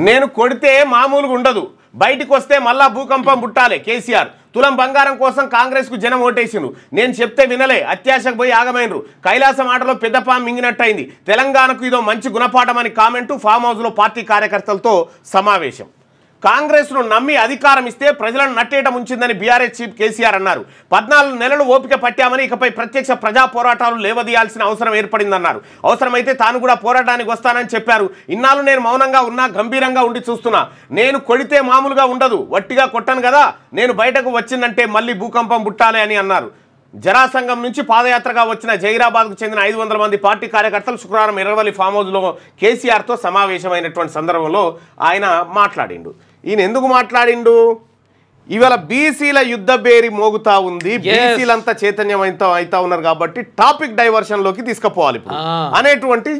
నేను కొడితే మామూలుగా ఉండదు, బయటికి వస్తే మళ్ళా భూకంపం పుట్టాలి కేసీఆర్. తులం బంగారం కోసం కాంగ్రెస్కు జనం ఓటేసిండ్రు, నేను చెప్తే వినలే, అత్యాశకు పోయి ఆగమైనరు, కైలాసం ఆటలో పెద్దపాం మింగినట్టయింది, తెలంగాణకు ఇదో మంచి గుణపాఠం అని కామెంటు. ఫామ్ హౌస్లో పార్టీ కార్యకర్తలతో సమావేశం. కాంగ్రెస్ను నమ్మి అధికారం ఇస్తే ప్రజలను నట్టేట ముంచిందని బీఆర్ఎస్ చీఫ్ కేసీఆర్ అన్నారు. 14 నెలలు ఓపిక పట్టామని ఇకపై ప్రత్యక్ష ప్రజా పోరాటాలు లేవదీయాల్సిన అవసరం ఏర్పడిందన్నారు. అవసరమైతే తాను కూడా పోరాటానికి వస్తానని చెప్పారు. ఇన్నాళ్ళు నేను మౌనంగా ఉన్నా, గంభీరంగా ఉండి చూస్తున్నా. నేను కొడితే మామూలుగా ఉండదు, వట్టిగా కొట్టను కదా, నేను బయటకు వచ్చిందంటే మళ్ళీ భూకంపం పుట్టాలి అని అన్నారు. జరాసంగం నుంచి పాదయాత్రగా వచ్చిన జైరాబాద్కు చెందిన 500 మంది పార్టీ కార్యకర్తలు శుక్రవారం ఎర్రవల్లి ఫామ్ హౌస్లో కేసీఆర్తో సమావేశమైనటువంటి సందర్భంలో ఆయన మాట్లాడిండు. ఈయన ఎందుకు మాట్లాడిండు? ఇవాళ బీసీల యుద్ధ బేరి మోగుతా ఉంది, బీసీలంతా చైతన్యం అవుతా ఉన్నారు కాబట్టి టాపిక్ డైవర్షన్ లోకి తీసుకుపోవాలి అనేటువంటి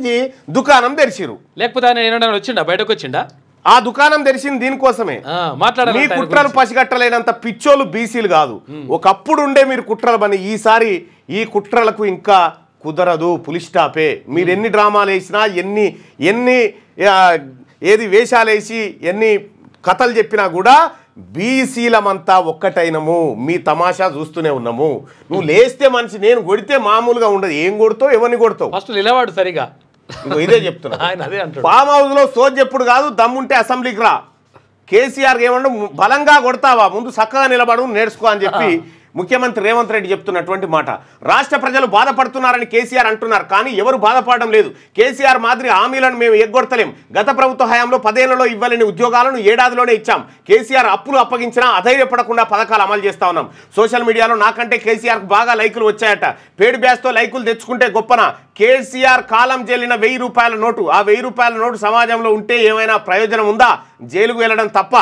దుకాణం తెరిచిరు. లేకపోతే ఆయన వచ్చిండా, బయటకు వచ్చిండా? ఆ దుకాణం తెరిచింది దీనికోసమే. మీ కుట్రలు పసిగట్టలేనంత పిచ్చోళ్ళు బీసీలు కాదు. ఒకప్పుడు ఉండే మీరు కుట్రలు పని, ఈసారి ఈ కుట్రలకు ఇంకా కుదరదు, పులి స్టాపే. మీరు ఎన్ని డ్రామాలు వేసినా, ఎన్ని ఏది వేషాలు వేసి ఎన్ని కథలు చెప్పినా కూడా బీసీలమంతా ఒక్కటైనము, మీ తమాషా చూస్తూనే ఉన్నాము. నువ్వు లేస్తే మనిషి, నేను కొడితే మామూలుగా ఉండదు. ఏం కొడతావు, ఎవరిని కొడతావు? ఫస్ట్ నిలవాడు సరిగా, ఇదే చెప్తున్నా. ఫామ్ హౌస్ లో సోజ్ చెప్పుడు కాదు, దమ్ముంటే అసెంబ్లీకి రా. కేసీఆర్ ఏమన్నా బలంగా కొడతావా, ముందు చక్కగా నిలబడు, నేర్చుకో అని చెప్పి ముఖ్యమంత్రి రేవంత్ రెడ్డి చెప్తున్నటువంటి మాట. రాష్ట్ర ప్రజలు బాధపడుతున్నారని కేసీఆర్ అంటున్నారు, కానీ ఎవరు బాధపడడం లేదు. కేసీఆర్ మాదిరి హామీలను మేము ఎగ్గొడతలేం. గత ప్రభుత్వ హయాంలో 10 ఏళ్లలో ఇవ్వలేని ఉద్యోగాలను ఏడాదిలోనే ఇచ్చాం. కేసీఆర్ అప్పులు అప్పగించినా అధైర్యపడకుండా పథకాలు అమలు చేస్తా ఉన్నాం. సోషల్ మీడియాలో నాకంటే కేసీఆర్కు బాగా లైకులు వచ్చాయట. పేడ్ బ్యాచ్తో లైకులు తెచ్చుకుంటే గొప్పన. కేసీఆర్ కాలం జైలిన 1000 రూపాయల నోటు, ఆ 1000 రూపాయల నోటు సమాజంలో ఉంటే ఏమైనా ప్రయోజనం ఉందా? జైలుకు వెళ్ళడం తప్ప.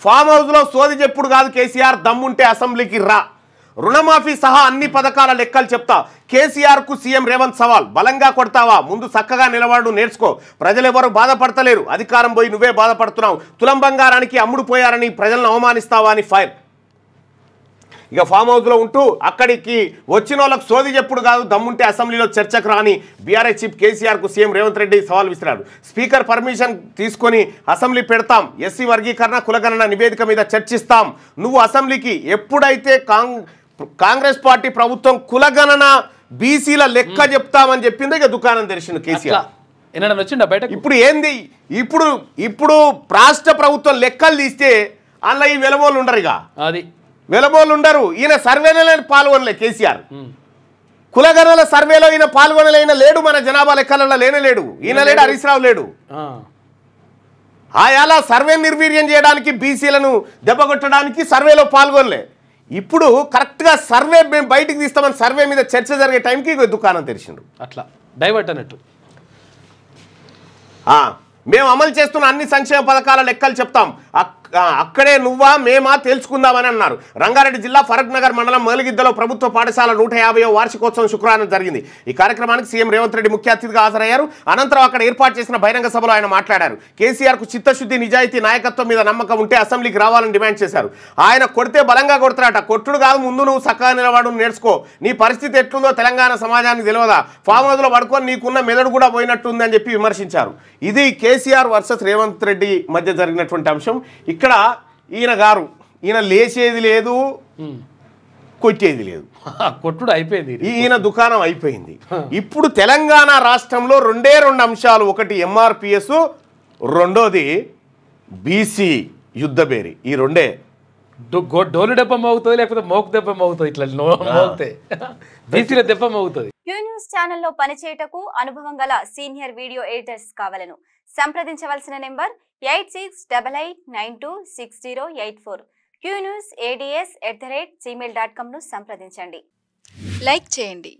ఫామ్ హౌస్లో సోది చెప్పుడు కాదు కేసీఆర్, దమ్ముంటే అసెంబ్లీకి రా. రుణమాఫీ సహా అన్ని పథకాల లెక్కలు చెప్తా. కేసీఆర్కు సీఎం రేవంత్ సవాల్, బలంగా కొడతావా, ముందు చక్కగా నిలబడు, నేర్చుకో. ప్రజలెవరు బాధపడతలేరు, అధికారం పోయి నువ్వే బాధపడుతున్నావు. తులం బంగారానికి అమ్ముడు పోయారని ప్రజలను అవమానిస్తావా అని ఫైర్. ఇక ఫామ్ హౌస్లో ఉంటూ అక్కడికి వచ్చిన వాళ్ళకు సోది చెప్పుడు కాదు, దమ్ముంటే అసెంబ్లీలో చర్చకు రాని బీఆర్ఎస్ చీఫ్ కేసీఆర్కు సీఎం రేవంత్ రెడ్డి సవాల్ విసిరాడు. స్పీకర్ పర్మిషన్ తీసుకొని అసెంబ్లీ పెడతాం, ఎస్సీ వర్గీకరణ కులగణన నివేదిక మీద చర్చిస్తాం. నువ్వు అసెంబ్లీకి ఎప్పుడైతే కాంగ్రెస్ పార్టీ ప్రభుత్వం కులగణన బీసీల లెక్క చెప్తామని చెప్పింది, ఇక దుకాణం తెరిచిండు కేసీఆర్. ఇప్పుడు ఏంది, ఇప్పుడు రాష్ట్ర ప్రభుత్వం లెక్కలు తీస్తే అందులో ఈ వెలబోళ్ళు ఉండరు. ఇక అది వెలబోళ్ళు ఉండరు. ఈయన సర్వేలో పాల్గొనలే కేసీఆర్. కులగణన సర్వేలో ఈయన పాల్గొనలేన లేడు, మన జనాభా లెక్కలలో లేనలేడు. ఈయన లేడు, హరీష్ రావు లేడు. ఆయా సర్వే నిర్వీర్యం చేయడానికి, బీసీలను దెబ్బకొట్టడానికి సర్వేలో పాల్గొనలే. ఇప్పుడు కరెక్ట్గా సర్వే మేము బయటికి తీస్తామని సర్వే మీద చర్చ జరిగే టైంకి దుకాణం తెరిచిండు. అట్లా డైవర్ట్ అన్నట్టు. మేము అమలు చేస్తున్న అన్ని సంక్షేమ పథకాల లెక్కలు చెప్తాం, అక్కడే నువ్వా మేమా తేల్చుకుందామని అన్నారు. రంగారెడ్డి జిల్లా ఫరూక్ నగర్ మండలం మొదలగిద్దలో ప్రభుత్వ పాఠశాల 150వ వార్షికోత్సవం శుక్రవారం జరిగింది. ఈ కార్యక్రమానికి సీఎం రేవంత్ రెడ్డి ముఖ్య అతిథిగా హాజరయ్యారు. అనంతరం అక్కడ ఏర్పాటు చేసిన బహిరంగ సభలో ఆయన మాట్లాడారు. కేసీఆర్కు చిత్తశుద్ధి, నిజాయితీ, నాయకత్వం మీద నమ్మకం ఉంటే అసెంబ్లీకి రావాలని డిమాండ్ చేశారు. ఆయన కొడితే బలంగా కొడతారట, కొట్టుడు కాదు, ముందు నువ్వు చక్కగా నిలబడు, నేర్చుకో. నీ పరిస్థితి ఎట్లుందో తెలంగాణ సమాజానికి తెలియదా? ఫామ్ హౌస్లో పడుకొని నీకున్న మెదడు కూడా పోయినట్టుంది అని చెప్పి విమర్శించారు. ఇది కేసీఆర్ వర్సెస్ రేవంత్ రెడ్డి మధ్య జరిగినటువంటి అంశం. ఇక్కడ ఈయన లేచేది లేదు, కొట్టేది లేదు, కొట్టుడు అయిపోయింది, ఈయన దుకాణం అయిపోయింది. ఇప్పుడు తెలంగాణ రాష్ట్రంలో రెండే అంశాలు, ఒకటి ఎంఆర్పిఎస్, రెండోది బీసీ యుద్ధబేరి. ఈ రెండే. డోలు దెబ్బ మోగుతుంది, లేకపోతే మోకు దెబ్బ మోగుతుంది. ఇట్లా మోగితే బీసీల దెబ్బ మోగుతుంది. క్యూ న్యూస్ ఛానల్లో పనిచేయటకు అనుభవం గల సీనియర్ వీడియో ఎడిటర్స్ కావాలను సంప్రదించవలసిన నెంబర్ 8688926084. qnewsads@gmail.com ను సంప్రదించండి. లైక్ చేయండి.